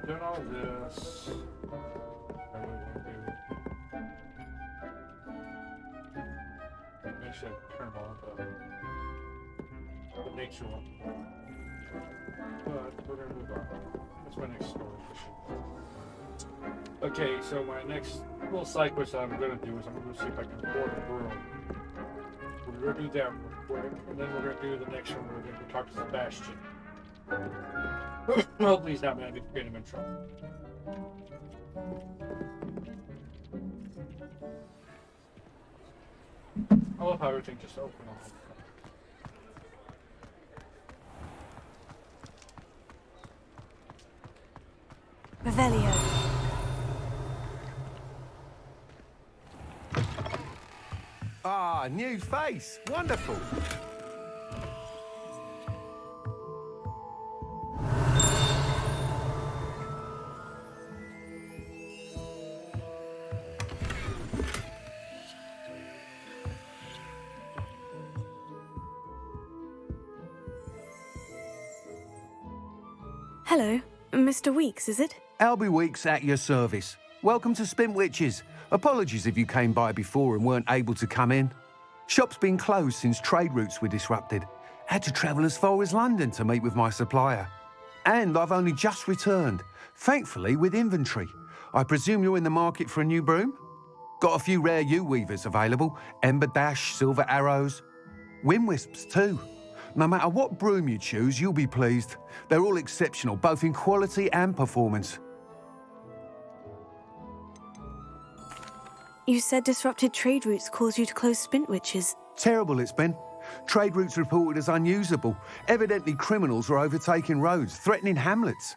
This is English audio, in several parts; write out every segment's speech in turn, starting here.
doing all this. What are we gonna do? Maybe I should turn on the nature one. But we're gonna move on. That's my next story mission. Okay, so my next little side quest that I'm gonna do is I'm gonna see if I can board a broom. We're gonna do that real quick, and then we're gonna do the next one. We're gonna talk to Sebastian. Hopefully he's not mad if we get him in trouble. I love how everything just opened up. Revelio. Ah, new face. Wonderful. Hello, Mr. Weeks, is it? Albie Weeks at your service. Welcome to Spintwitches. Apologies if you came by before and weren't able to come in. Shop's been closed since trade routes were disrupted. Had to travel as far as London to meet with my supplier. And I've only just returned, thankfully with inventory. I presume you're in the market for a new broom? Got a few rare U-weavers available, Ember Dash, Silver Arrows, Wind Wisps too. No matter what broom you choose, you'll be pleased. They're all exceptional, both in quality and performance. You said disrupted trade routes caused you to close Spintwitches. Terrible it's been. Trade routes reported as unusable. Evidently criminals are overtaking roads, threatening hamlets.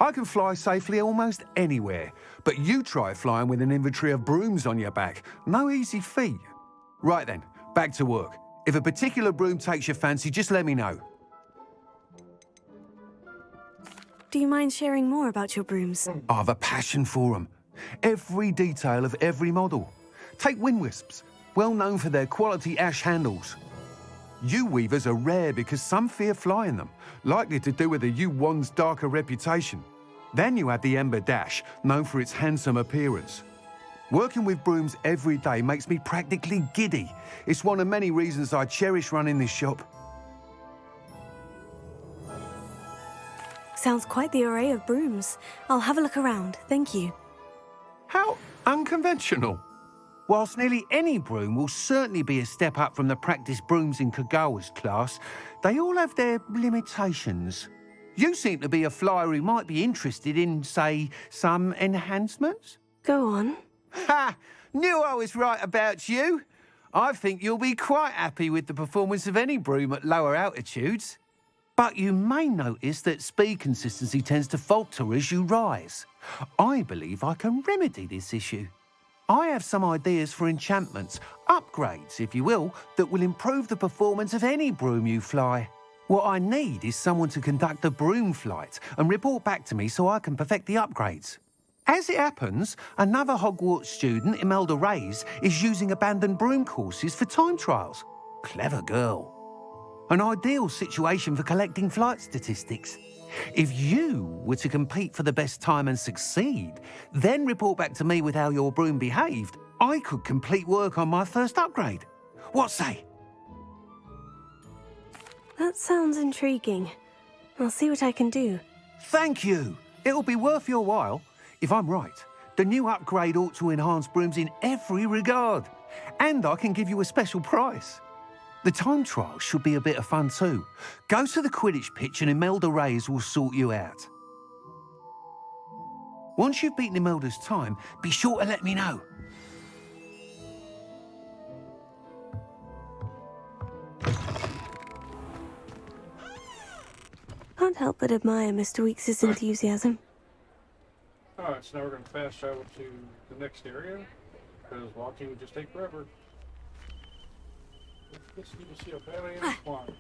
I can fly safely almost anywhere, but you try flying with an inventory of brooms on your back. No easy feat. Right then, back to work. If a particular broom takes your fancy, just let me know. Do you mind sharing more about your brooms? I have a passion for them. Every detail of every model. Take Wind Wisps, well known for their quality ash handles. U-weavers are rare because some fear flying them, likely to do with the U-wand's darker reputation. Then you have the Ember Dash, known for its handsome appearance. Working with brooms every day makes me practically giddy. It's one of many reasons I cherish running this shop. Sounds quite the array of brooms. I'll have a look around, thank you. How unconventional. Whilst nearly any broom will certainly be a step up from the practice brooms in Kagawa's class, they all have their limitations. You seem to be a flyer who might be interested in, say, some enhancements? Go on. Ha! Knew I was right about you. I think you'll be quite happy with the performance of any broom at lower altitudes. But you may notice that speed consistency tends to falter as you rise. I believe I can remedy this issue. I have some ideas for enchantments, upgrades, if you will, that will improve the performance of any broom you fly. What I need is someone to conduct a broom flight and report back to me so I can perfect the upgrades. As it happens, another Hogwarts student, Imelda Reyes, is using abandoned broom courses for time trials. Clever girl. An ideal situation for collecting flight statistics. If you were to compete for the best time and succeed, then report back to me with how your broom behaved, I could complete work on my first upgrade. What say? That sounds intriguing. I'll see what I can do. Thank you. It'll be worth your while. If I'm right, the new upgrade ought to enhance brooms in every regard. And I can give you a special price. The time trial should be a bit of fun too. Go to the Quidditch pitch and Imelda Reyes will sort you out. Once you've beaten Imelda's time, be sure to let me know. Can't help but admire Mr. Weeks' enthusiasm. Alright, so now we're going to fast travel to the next area, because walking would just take forever. Let's need to see a belly and a climb.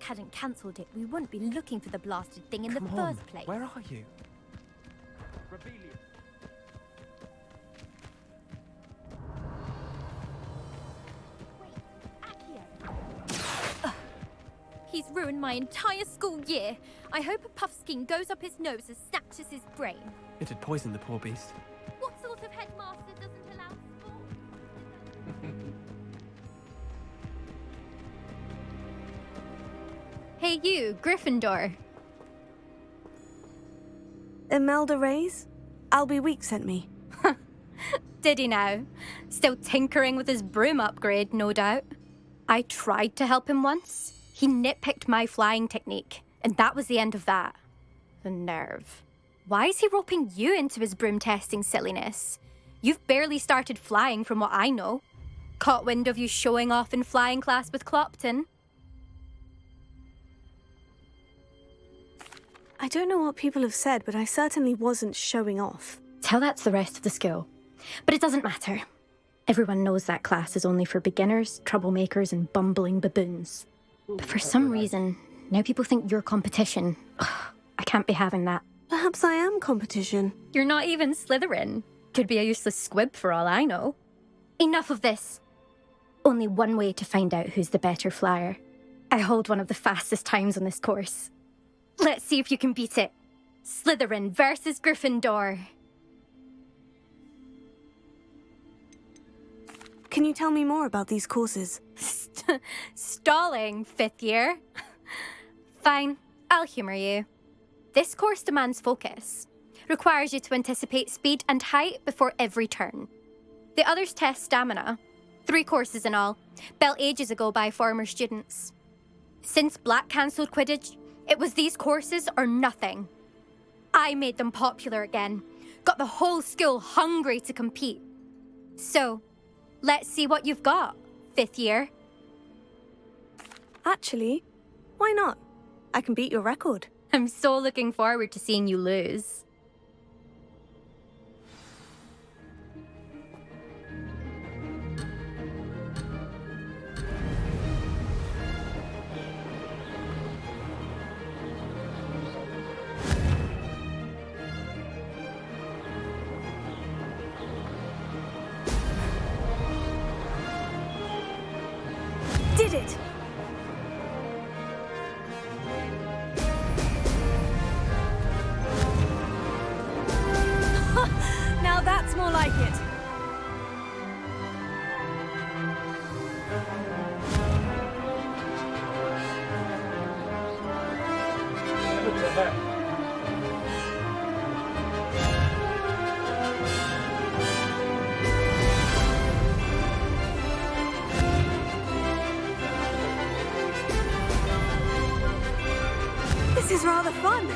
hadn't cancelled it, we wouldn't be looking for the blasted thing in the Come on, first place. where are you? He's ruined my entire school year. I hope a puffskein goes up his nose and snatches his brain. It had poisoned the poor beast. What sort of headmaster doesn't allow sport? Hey you, Gryffindor. Imelda Reyes? Albie Week sent me. Did he now? Still tinkering with his broom upgrade, no doubt. I tried to help him once. He nitpicked my flying technique, and that was the end of that. The nerve. Why is he roping you into his broom testing silliness? You've barely started flying from what I know. Caught wind of you showing off in flying class with Clopton. I don't know what people have said, but I certainly wasn't showing off. Tell that to the rest of the school. But it doesn't matter. Everyone knows that class is only for beginners, troublemakers, and bumbling baboons. But for some reason, now people think you're competition. Ugh, I can't be having that. Perhaps I am competition. You're not even Slytherin. Could be a useless squib for all I know. Enough of this. Only one way to find out who's the better flyer. I hold one of the fastest times on this course. Let's see if you can beat it. Slytherin versus Gryffindor. Can you tell me more about these courses? Stalling, 5th year. Fine, I'll humour you. This course demands focus. Requires you to anticipate speed and height before every turn. The others test stamina. 3 courses in all, built ages ago by former students. Since Black cancelled Quidditch, it was these courses or nothing. I made them popular again. Got the whole school hungry to compete. So, let's see what you've got, 5th year. Actually, why not? I can beat your record. I'm so looking forward to seeing you lose. Did it! Now that's more like it. What the heck? This is rather fun.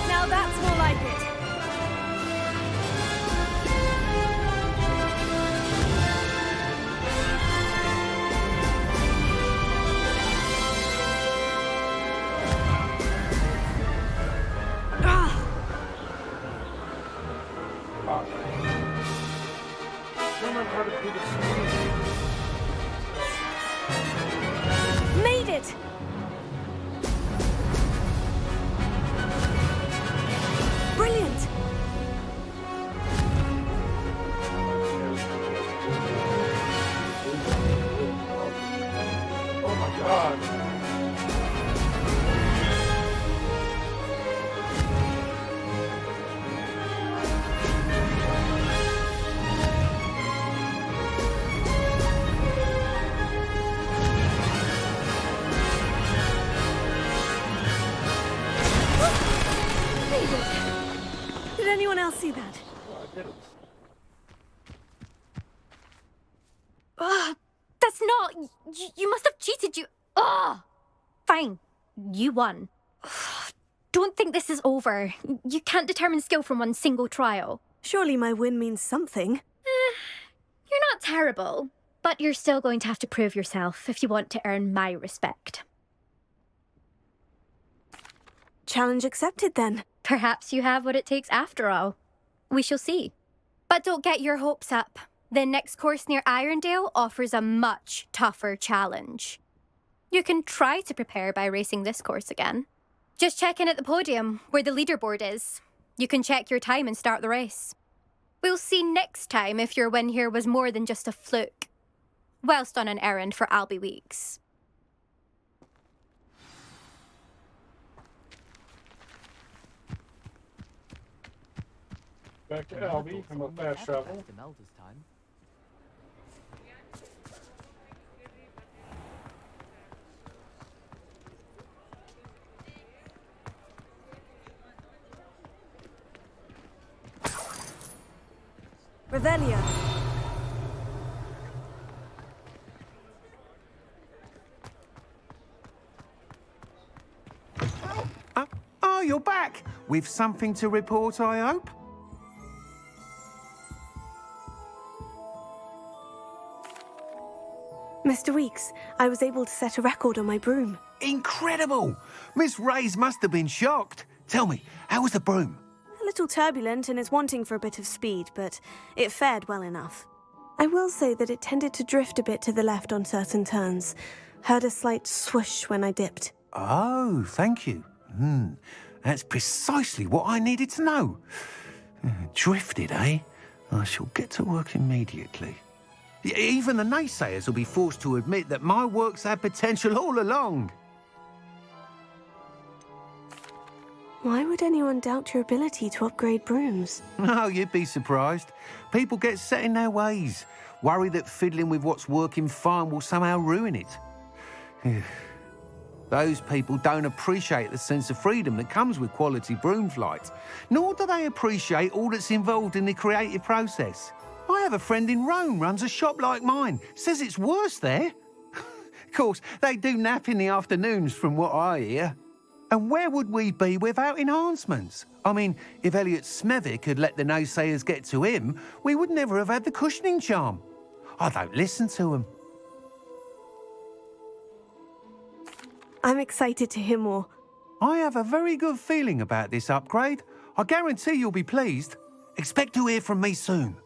Now that's more like it. Ah! Remember how to do this. Made it! Brilliant! Oh my god. Made it! Did anyone else see that? Oh, I did it. Ugh, that's not... You must have cheated, you... Ugh! Fine, you won. Ugh, don't think this is over. You can't determine skill from one single trial. Surely my win means something. You're not terrible, but you're still going to have to prove yourself if you want to earn my respect. Challenge accepted then. Perhaps you have what it takes after all. We shall see. But don't get your hopes up. The next course near Irondale offers a much tougher challenge. You can try to prepare by racing this course again. Just check in at the podium, where the leaderboard is. You can check your time and start the race. We'll see next time if your win here was more than just a fluke. Whilst on an errand for Albie Weeks. Back to Albie. I'm a fast travel. Imelda's time. Revelio. Oh, you're back. With something to report, I hope? Mr. Weeks, I was able to set a record on my broom. Incredible! Miss Reyes must have been shocked. Tell me, how was the broom? A little turbulent and is wanting for a bit of speed, but it fared well enough. I will say that it tended to drift a bit to the left on certain turns. Heard a slight swoosh when I dipped. Oh, thank you. That's precisely what I needed to know. Drifted, eh? I shall get to work immediately. Even the naysayers will be forced to admit that my work's had potential all along. Why would anyone doubt your ability to upgrade brooms? Oh, you'd be surprised. People get set in their ways, worry that fiddling with what's working fine will somehow ruin it. Those people don't appreciate the sense of freedom that comes with quality broom flight, nor do they appreciate all that's involved in the creative process. I have a friend in Rome runs a shop like mine, says it's worse there. Of course, they do nap in the afternoons from what I hear. And where would we be without enhancements? I mean, if Elliot Smethwick had let the naysayers get to him, we would never have had the cushioning charm. I don't listen to them. I'm excited to hear more. I have a very good feeling about this upgrade. I guarantee you'll be pleased. Expect to hear from me soon.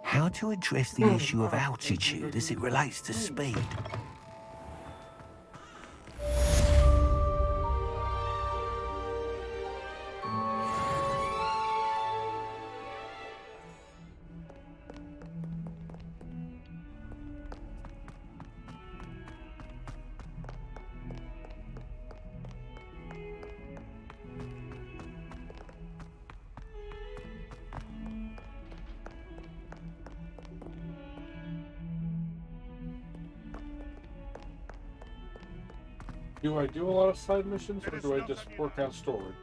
How to address the issue of altitude as it relates to speed? Do I do a lot of side missions, or do I just work on story?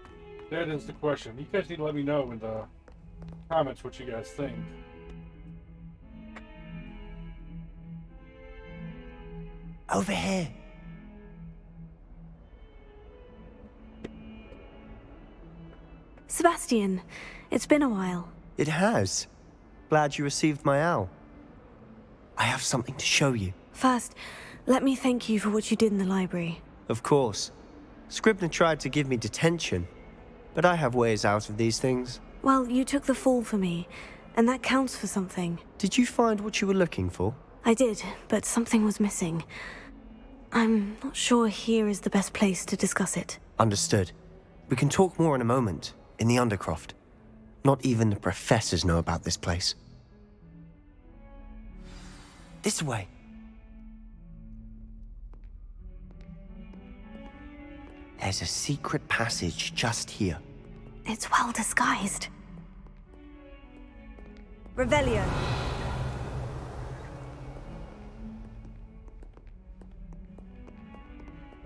That is the question. You guys need to let me know in the comments what you guys think. Over here. Sebastian, it's been a while. It has. Glad you received my owl. I have something to show you. First, let me thank you for what you did in the library. Of course. Scribner tried to give me detention, but I have ways out of these things. Well, you took the fall for me, and that counts for something. Did you find what you were looking for? I did, but something was missing. I'm not sure here is the best place to discuss it. Understood. We can talk more in a moment, in the Undercroft. Not even the professors know about this place. This way. There's a secret passage just here. It's well disguised. Revelio.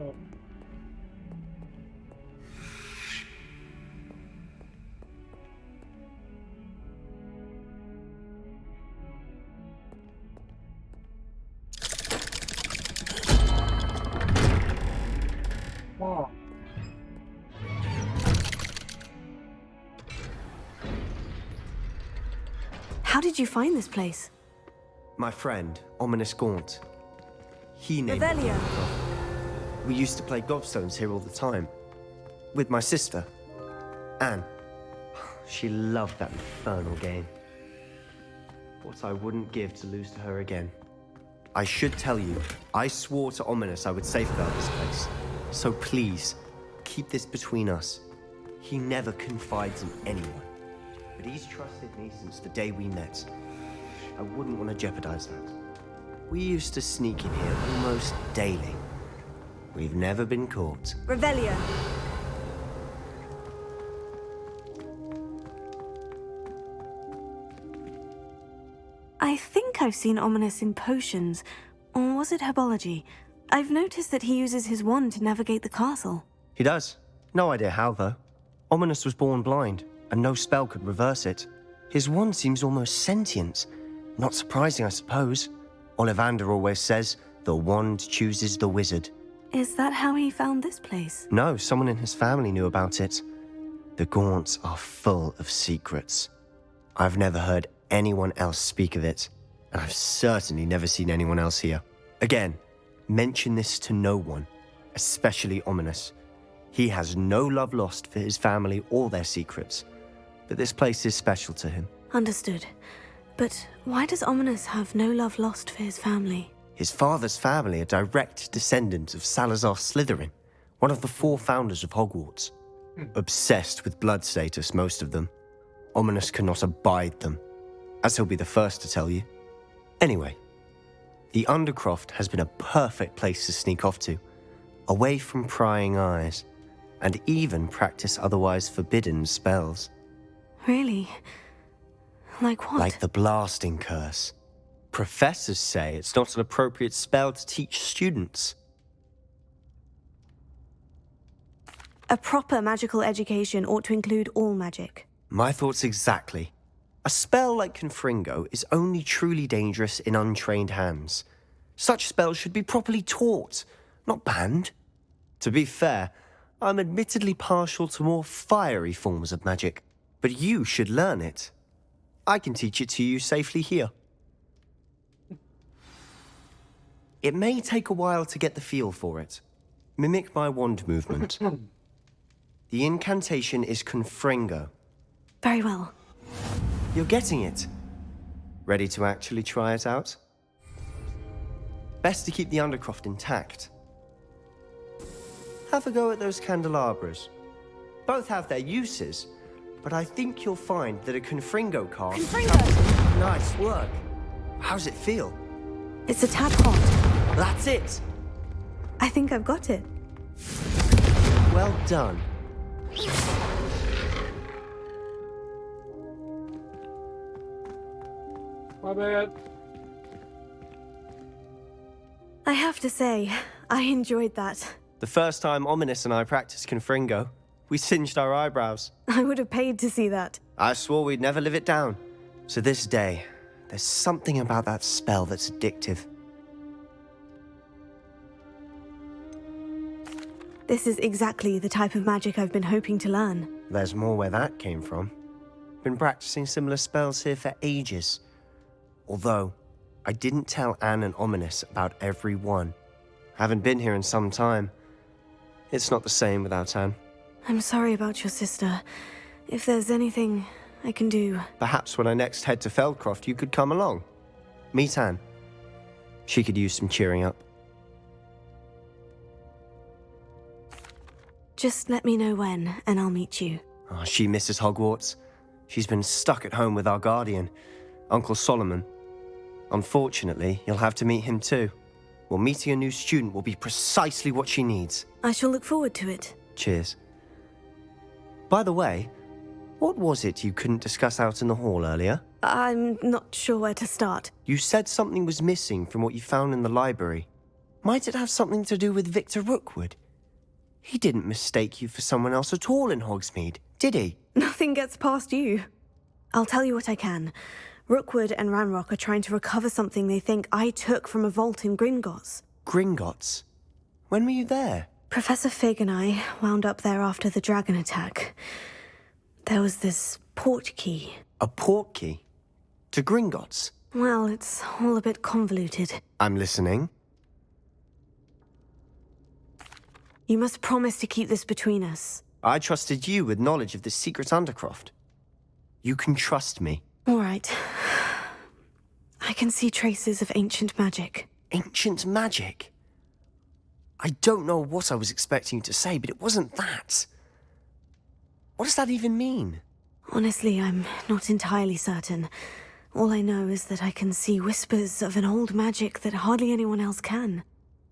Oh. Wow. How did you find this place? My friend, Ominous Gaunt. He named it. Revelio. We used to play gobstones here all the time. with my sister, Anne. She loved that infernal game. What I wouldn't give to lose to her again. I should tell you, I swore to Ominous I would safeguard this place. So please, keep this between us. He never confides in anyone. But he's trusted me since the day we met. I wouldn't want to jeopardize that. We used to sneak in here almost daily. We've never been caught. Revelio. I think I've seen Ominous in potions. Or was it herbology? I've noticed that he uses his wand to navigate the castle. He does. No idea how, though. Ominous was born blind, and no spell could reverse it. His wand seems almost sentient. Not surprising, I suppose. Ollivander always says, the wand chooses the wizard. Is that how he found this place? No, someone in his family knew about it. The Gaunts are full of secrets. I've never heard anyone else speak of it, and I've certainly never seen anyone else here. Again, mention this to no one, especially Ominous. He has no love lost for his family or their secrets, but this place is special to him. Understood. But why does Ominous have no love lost for his family? His father's family are direct descendants of Salazar Slytherin, one of the 4 founders of Hogwarts. Obsessed with blood status, most of them. Ominous cannot abide them, as he'll be the first to tell you. Anyway, the Undercroft has been a perfect place to sneak off to, away from prying eyes, and even practice otherwise forbidden spells. Really? Like what? Like the blasting curse. Professors say it's not an appropriate spell to teach students. A proper magical education ought to include all magic. My thoughts exactly. A spell like Confringo is only truly dangerous in untrained hands. Such spells should be properly taught, not banned. To be fair, I'm admittedly partial to more fiery forms of magic, but you should learn it. I can teach it to you safely here. It may take a while to get the feel for it. Mimic my wand movement. The incantation is Confringo. Very well. You're getting it. Ready to actually try it out? Best to keep the Undercroft intact. Have a go at those candelabras. Both have their uses, but I think you'll find that a Confringo cast... Confringo! Nice work. How's it feel? It's a tad hot. That's it. I think I've got it. Well done. My bad. I have to say, I enjoyed that. The first time Ominous and I practiced Confringo, we singed our eyebrows. I would have paid to see that. I swore we'd never live it down. To this day, there's something about that spell that's addictive. This is exactly the type of magic I've been hoping to learn. There's more where that came from. Been practicing similar spells here for ages. Although, I didn't tell Anne and Ominous about every one. Haven't been here in some time. It's not the same without Anne. I'm sorry about your sister. If there's anything I can do... Perhaps when I next head to Feldcroft, you could come along. Meet Anne. She could use some cheering up. Just let me know when, and I'll meet you. Oh, she misses Hogwarts. She's been stuck at home with our guardian, Uncle Solomon. Unfortunately, you'll have to meet him too. Well, meeting a new student will be precisely what she needs. I shall look forward to it. Cheers. By the way, what was it you couldn't discuss out in the hall earlier? I'm not sure where to start. You said something was missing from what you found in the library. Might it have something to do with Victor Rookwood? He didn't mistake you for someone else at all in Hogsmeade, did he? Nothing gets past you. I'll tell you what I can. Rookwood and Ranrock are trying to recover something they think I took from a vault in Gringotts. Gringotts? When were you there? Professor Fig and I wound up there after the dragon attack. There was this port key. A port key? To Gringotts? Well, it's all a bit convoluted. I'm listening. You must promise to keep this between us. I trusted you with knowledge of this secret undercroft. You can trust me. All right. I can see traces of ancient magic. Ancient magic? I don't know what I was expecting you to say, but it wasn't that. What does that even mean? Honestly, I'm not entirely certain. All I know is that I can see whispers of an old magic that hardly anyone else can.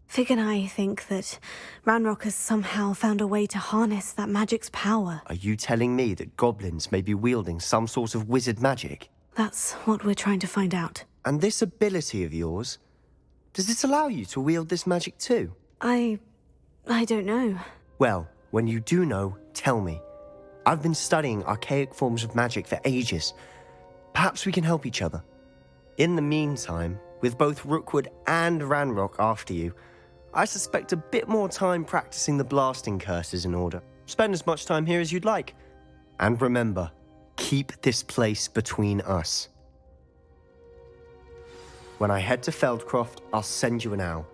Fig and I think that Ranrock has somehow found a way to harness that magic's power. Are you telling me that goblins may be wielding some sort of wizard magic? That's what we're trying to find out. And this ability of yours, does it allow you to wield this magic too? I don't know. Well, when you do know, tell me. I've been studying archaic forms of magic for ages. Perhaps we can help each other. In the meantime, with both Rookwood and Ranrock after you, I suspect a bit more time practicing the blasting curse is in order. Spend as much time here as you'd like. And remember, keep this place between us. When I head to Feldcroft, I'll send you an owl.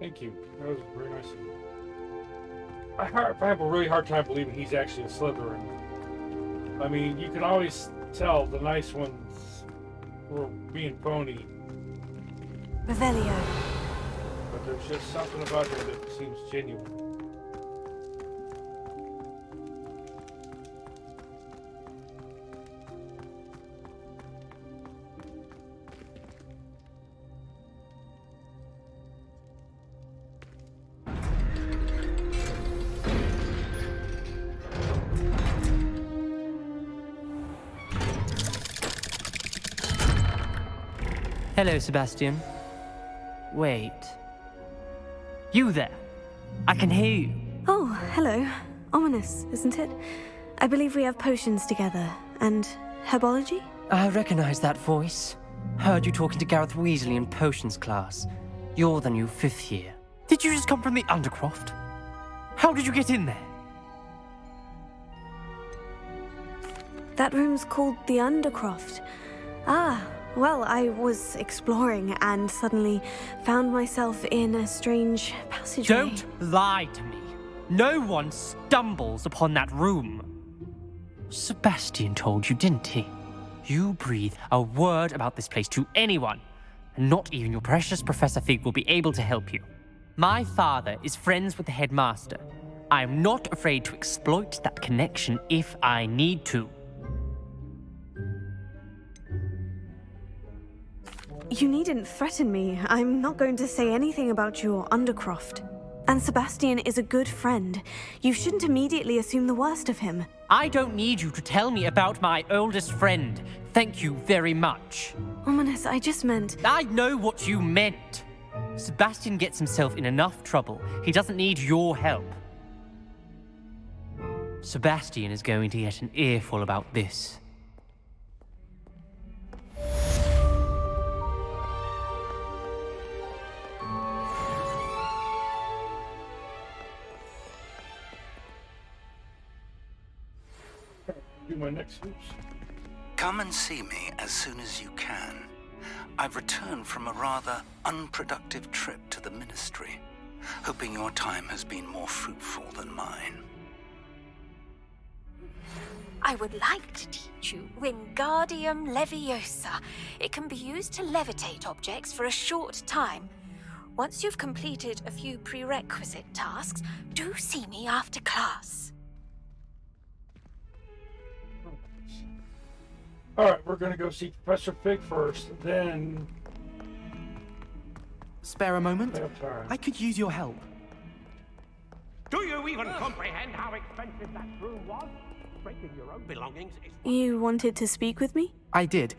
Thank you. That was very nice of you. I have a really hard time believing he's actually a Slytherin. I mean, you can always tell the nice ones were being phony, Revelio. but there's just something about him that seems genuine. Hello, Sebastian. Wait. You there? I can hear you. Oh, hello. Ominous, isn't it? I believe we have potions together. And herbology? I recognize that voice. Heard you talking to Gareth Weasley in potions class. You're the new 5th year. Did you just come from the Undercroft? How did you get in there? That room's called the Undercroft. Ah, well, I was exploring and suddenly found myself in a strange passageway. Don't lie to me. No one stumbles upon that room. Sebastian told you, didn't he? You breathe a word about this place to anyone, and not even your precious Professor Fig will be able to help you. My father is friends with the headmaster. I am not afraid to exploit that connection if I need to. You needn't threaten me. I'm not going to say anything about your Undercroft. And Sebastian is a good friend. You shouldn't immediately assume the worst of him. I don't need you to tell me about my oldest friend. Thank you very much. Ominous, I just meant... I know what you meant. Sebastian gets himself in enough trouble. He doesn't need your help. Sebastian is going to get an earful about this. Do my next swoops. Come and see me as soon as you can. I've returned from a rather unproductive trip to the Ministry, hoping your time has been more fruitful than mine. I would like to teach you Wingardium Leviosa. It can be used to levitate objects for a short time. Once you've completed a few prerequisite tasks, do see me after class. Alright, we're gonna go see Professor Fig first, then... Spare a moment? I have time. I could use your help. Do you even comprehend how expensive that room was? Breaking your own belongings is... You wanted to speak with me? I did.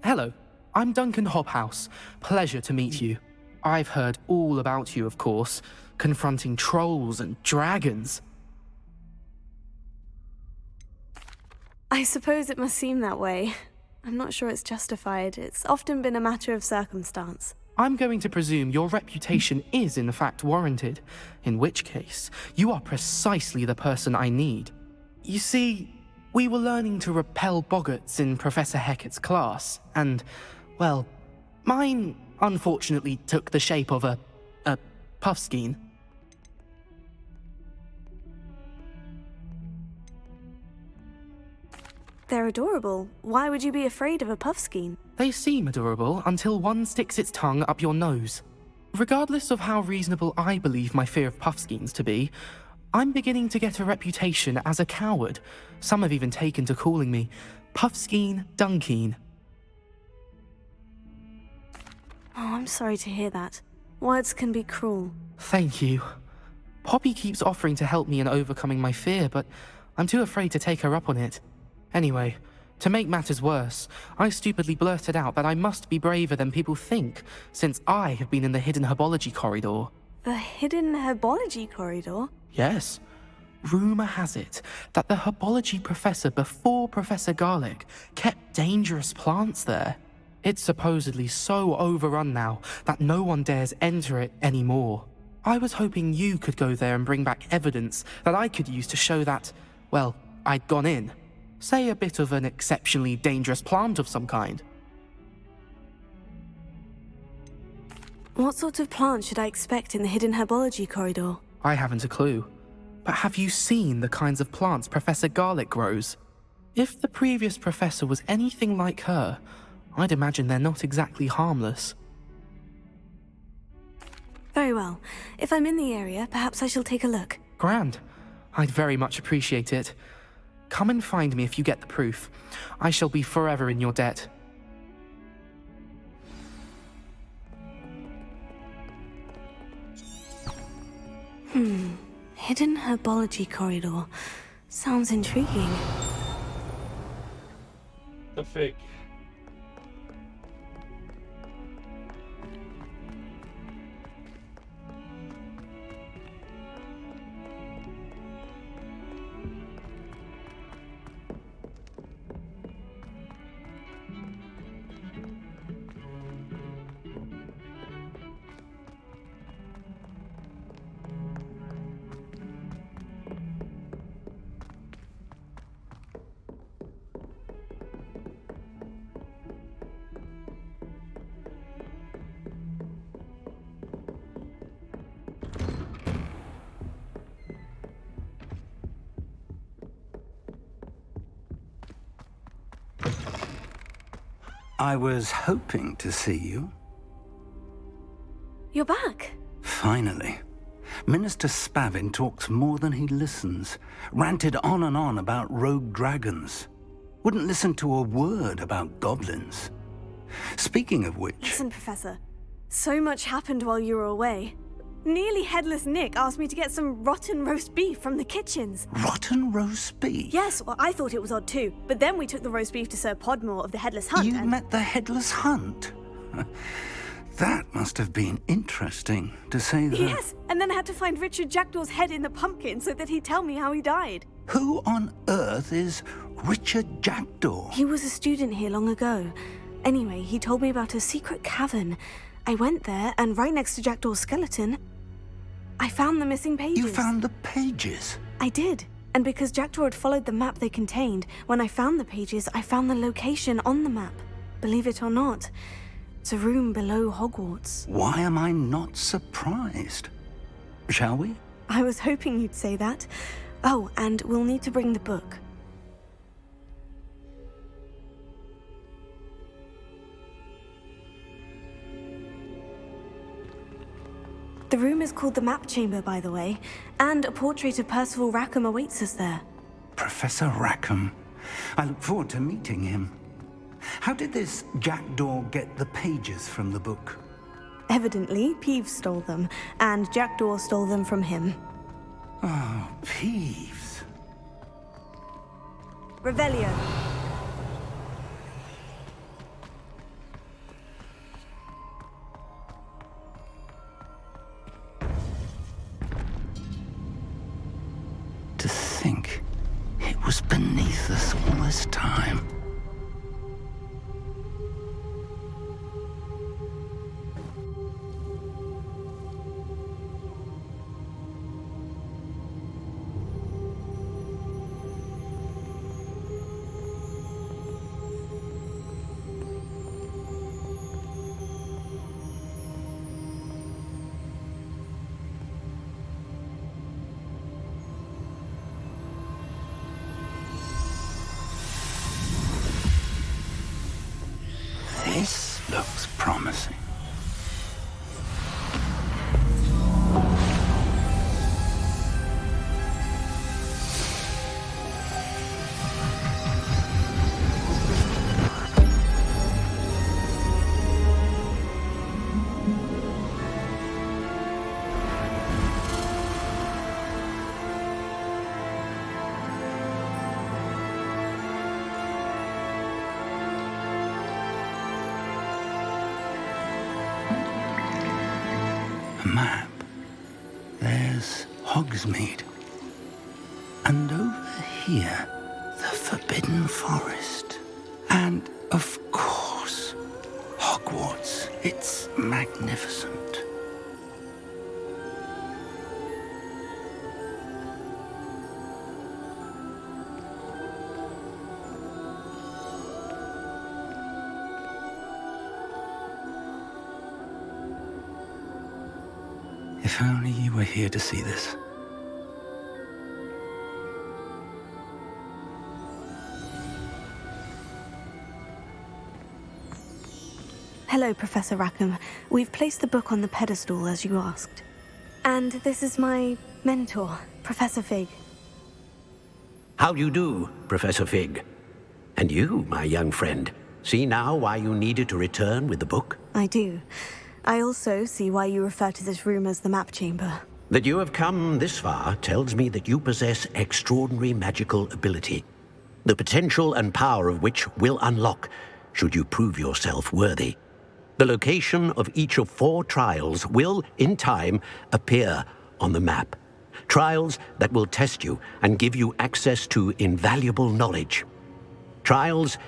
Hello, I'm Duncan Hobhouse. Pleasure to meet you. I've heard all about you, of course, confronting trolls and dragons. I suppose it must seem that way. I'm not sure it's justified. It's often been a matter of circumstance. I'm going to presume your reputation is in fact warranted, in which case, you are precisely the person I need. You see, we were learning to repel boggarts in Professor Hecat's class, and, well, mine unfortunately took the shape of a puffskein. they're adorable. Why would you be afraid of a puffskein? They seem adorable until one sticks its tongue up your nose. Regardless of how reasonable I believe my fear of puffskeins to be, I'm beginning to get a reputation as a coward. Some have even taken to calling me Puffskeen Dunkeen. Oh, I'm sorry to hear that. Words can be cruel. Thank you. Poppy keeps offering to help me in overcoming my fear, but I'm too afraid to take her up on it. Anyway, to make matters worse, I stupidly blurted out that I must be braver than people think, since I have been in the hidden herbology corridor. The hidden herbology corridor? Yes. Rumour has it that the herbology professor before Professor Garlic kept dangerous plants there. It's supposedly so overrun now that no one dares enter it anymore. I was hoping you could go there and bring back evidence that I could use to show that, well, I'd gone in. Say a bit of an exceptionally dangerous plant of some kind. What sort of plant should I expect in the hidden herbology corridor? I haven't a clue. But have you seen the kinds of plants Professor Garlic grows? If the previous professor was anything like her, I'd imagine they're not exactly harmless. Very well. If I'm in the area, perhaps I shall take a look. Grand. I'd very much appreciate it. Come and find me if you get the proof. I shall be forever in your debt. Hidden herbology corridor. Sounds intriguing. The fig. I was hoping to see you. You're back. Finally. Minister Spavin talks more than he listens. Ranted on and on about rogue dragons. Wouldn't listen to a word about goblins. Speaking of which... Listen, Professor. So much happened while you were away. Nearly Headless Nick asked me to get some rotten roast beef from the kitchens. Rotten roast beef? Yes, well, I thought it was odd too. But then we took the roast beef to Sir Podmore of the Headless Hunt. You met the Headless Hunt? That must have been interesting, to say the... Yes, and then I had to find Richard Jackdaw's head in the pumpkin so that he'd tell me how he died. Who on earth is Richard Jackdaw? He was a student here long ago. Anyway, he told me about a secret cavern. I went there, and right next to Jackdaw's skeleton, I found the missing pages. You found the pages? I did. And because Jackdaw had followed the map they contained, when I found the pages, I found the location on the map. Believe it or not, it's a room below Hogwarts. Why am I not surprised? Shall we? I was hoping you'd say that. Oh, and we'll need to bring the book. The room is called the Map Chamber, by the way, and a portrait of Percival Rackham awaits us there. Professor Rackham. I look forward to meeting him. How did this Jackdaw get the pages from the book? Evidently, Peeves stole them, and Jackdaw stole them from him. Oh, Peeves. Revelio. To think it was beneath us all this time. looks promising. A map. There's Hogsmeade. And over here, the Forbidden Forest. And, of course, Hogwarts. It's magnificent. If only you were here to see this. Hello, Professor Rackham. We've placed the book on the pedestal as you asked. And this is my mentor, Professor Fig. How do you do, Professor Fig? And you, my young friend, see now why you needed to return with the book? I do. I also see why you refer to this room as the map chamber. That you have come this far tells me that you possess extraordinary magical ability, the potential and power of which will unlock should you prove yourself worthy. The location of each of 4 trials will, in time, appear on the map. Trials that will test you and give you access to invaluable knowledge. Trials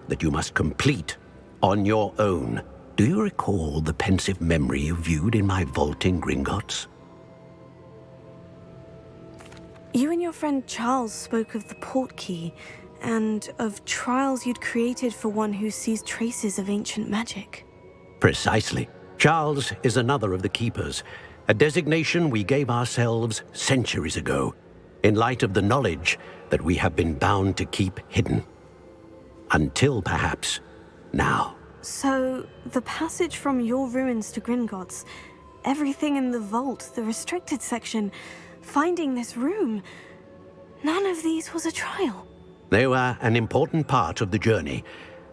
that you must complete on your own. Do you recall the pensive memory you viewed in my vault in Gringotts? You and your friend Charles spoke of the portkey, and of trials you'd created for one who sees traces of ancient magic. Precisely. Charles is another of the Keepers, a designation we gave ourselves centuries ago, in light of the knowledge that we have been bound to keep hidden. Until, perhaps, now. So, the passage from your ruins to Gringotts, everything in the vault, the restricted section, finding this room, none of these was a trial. They were an important part of the journey,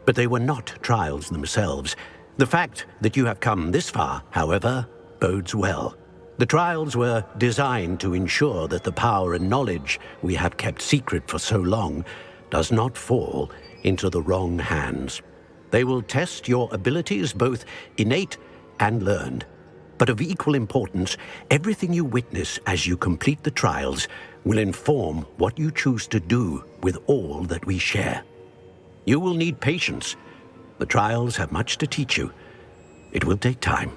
but they were not trials themselves. The fact that you have come this far, however, bodes well. The trials were designed to ensure that the power and knowledge we have kept secret for so long does not fall into the wrong hands. They will test your abilities, both innate and learned. But of equal importance, everything you witness as you complete the trials will inform what you choose to do with all that we share. You will need patience. The trials have much to teach you. It will take time.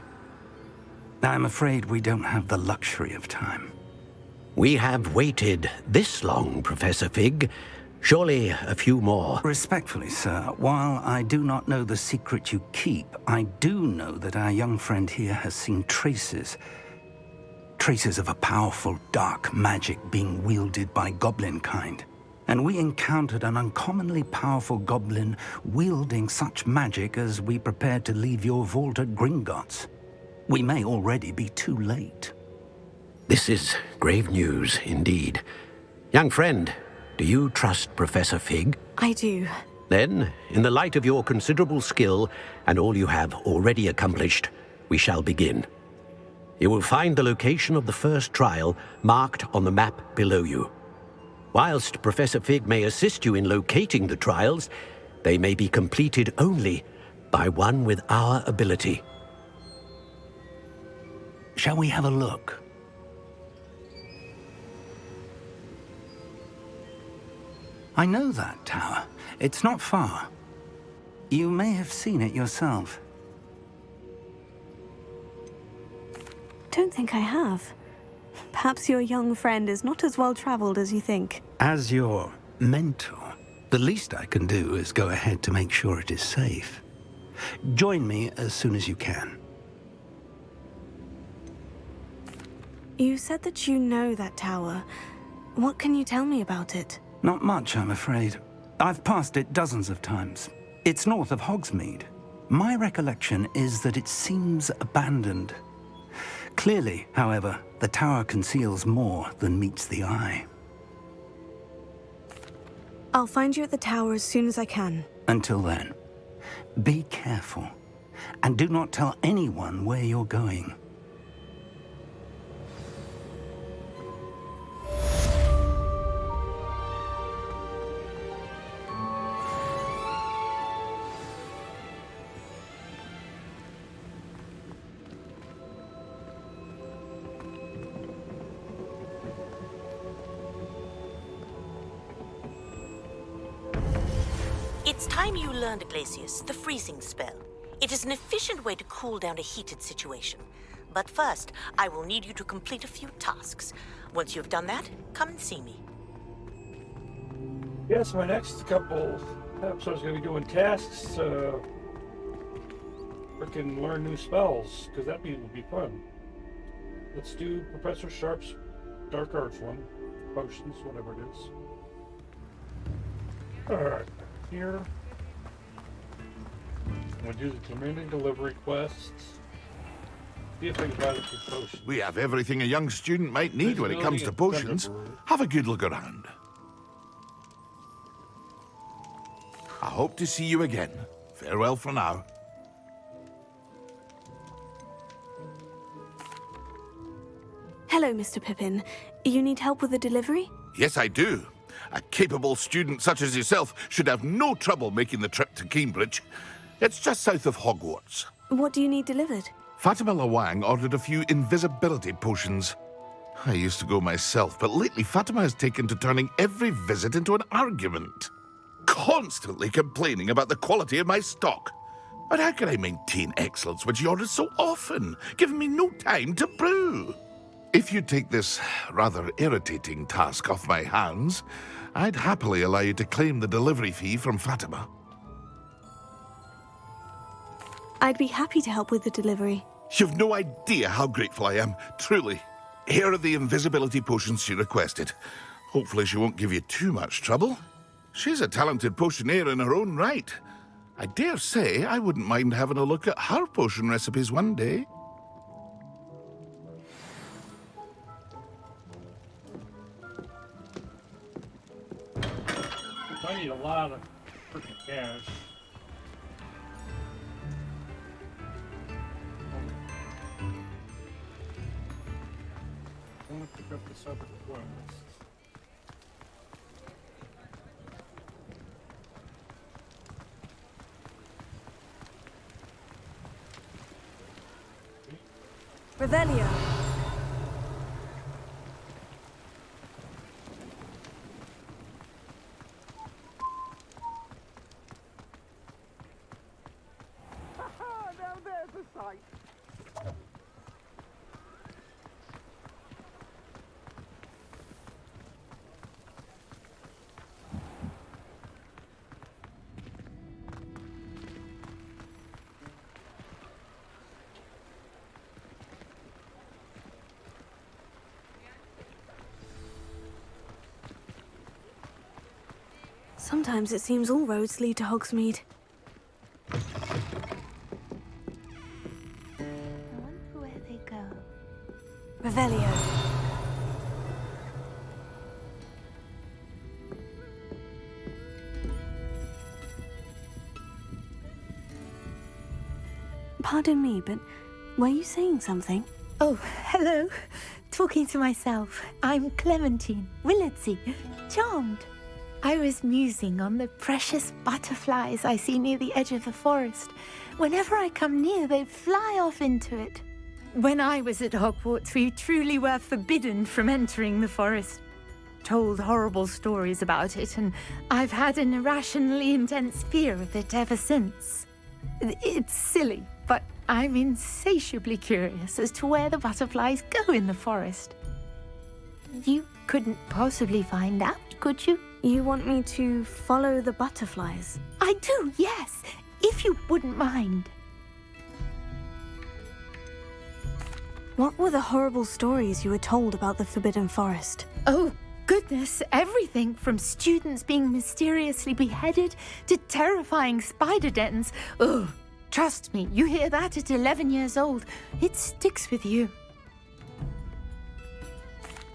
I'm afraid we don't have the luxury of time. We have waited this long, Professor Fig. Surely a few more. Respectfully, sir, while I do not know the secret you keep, I do know that our young friend here has seen traces of a powerful dark magic being wielded by goblin kind. And we encountered an uncommonly powerful goblin wielding such magic as we prepared to leave your vault at Gringotts. We may already be too late. This is grave news indeed. Young friend, do you trust Professor Fig? I do. Then, in the light of your considerable skill and all you have already accomplished, we shall begin. You will find the location of the first trial marked on the map below you. Whilst Professor Fig may assist you in locating the trials, they may be completed only by one with our ability. Shall we have a look? I know that tower. It's not far. You may have seen it yourself. Don't think I have. Perhaps your young friend is not as well-traveled as you think. As your mentor, the least I can do is go ahead to make sure it is safe. Join me as soon as you can. You said that you know that tower. What can you tell me about it? Not much, I'm afraid. I've passed it dozens of times. It's north of Hogsmeade. My recollection is that it seems abandoned. Clearly, however, the tower conceals more than meets the eye. I'll find you at the tower as soon as I can. Until then, be careful, and do not tell anyone where you're going. It's time you learned, Glacius, the freezing spell. It is an efficient way to cool down a heated situation. But first, I will need you to complete a few tasks. Once you've done that, come and see me. Yes, my next couple episodes are going to be doing tasks to frickin' learn new spells, because that will be fun. Let's do Professor Sharp's Dark Arts one. Potions, whatever it is. Alright, here. I'm going to do the commanding delivery quests. See if I can buy the two potions. We have everything a young student might need when it comes to potions. Have a good look around. I hope to see you again. Farewell for now. Hello, Mr. Pippin. You need help with the delivery? Yes, I do. A capable student such as yourself should have no trouble making the trip to Cambridge. It's just south of Hogwarts. What do you need delivered? Fatima Lawang ordered a few invisibility potions. I used to go myself, but lately Fatima has taken to turning every visit into an argument. Constantly complaining about the quality of my stock. But how can I maintain excellence when she orders so often, giving me no time to brew? If you take this rather irritating task off my hands, I'd happily allow you to claim the delivery fee from Fatima. I'd be happy to help with the delivery. You've no idea how grateful I am, truly. Here are the invisibility potions she requested. Hopefully she won't give you too much trouble. She's a talented potioneer in her own right. I dare say I wouldn't mind having a look at her potion recipes one day. I need a lot of freaking cash. I want to pick up this other quest. Revelio. Now there's a sight. Sometimes it seems all roads lead to Hogsmeade. I wonder where they go. Revelio. Pardon me, but were you saying something? Oh, hello. Talking to myself. I'm Clementine Willardsey. Charmed. I was musing on the precious butterflies I see near the edge of the forest. Whenever I come near, they fly off into it. When I was at Hogwarts, we truly were forbidden from entering the forest. Told horrible stories about it, and I've had an irrationally intense fear of it ever since. It's silly, but I'm insatiably curious as to where the butterflies go in the forest. You couldn't possibly find out, could you? You want me to follow the butterflies? I do, yes, if you wouldn't mind. What were the horrible stories you were told about the Forbidden Forest? Oh, goodness, everything from students being mysteriously beheaded to terrifying spider dens. Ugh, Trust me, you hear that at 11 years old, it sticks with you.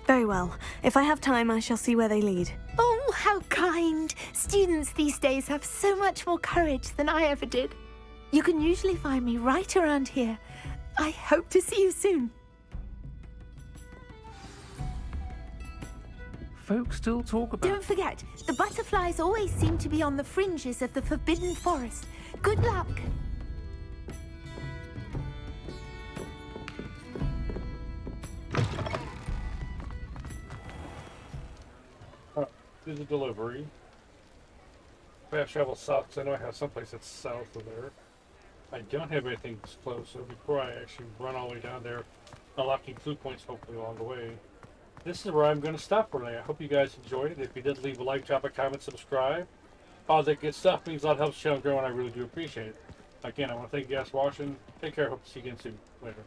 Very well. If I have time, I shall see where they lead. Oh, how kind! Students these days have so much more courage than I ever did. You can usually find me right around here. I hope to see you soon. Folks still talk about... Don't forget, the butterflies always seem to be on the fringes of the Forbidden Forest. Good luck! There's a delivery. Fast travel south, 'cause I know I have someplace that's south of there. I don't have anything that's close, so before I actually run all the way down there, unlocking clue points hopefully along the way. This is where I'm going to stop for today. I hope you guys enjoyed it. If you did, leave a like, drop a comment, subscribe. All that good stuff means a lot, helps the channel grow, and I really do appreciate it. Again, I want to thank you guys for watching. Take care. Hope to see you again soon. Later.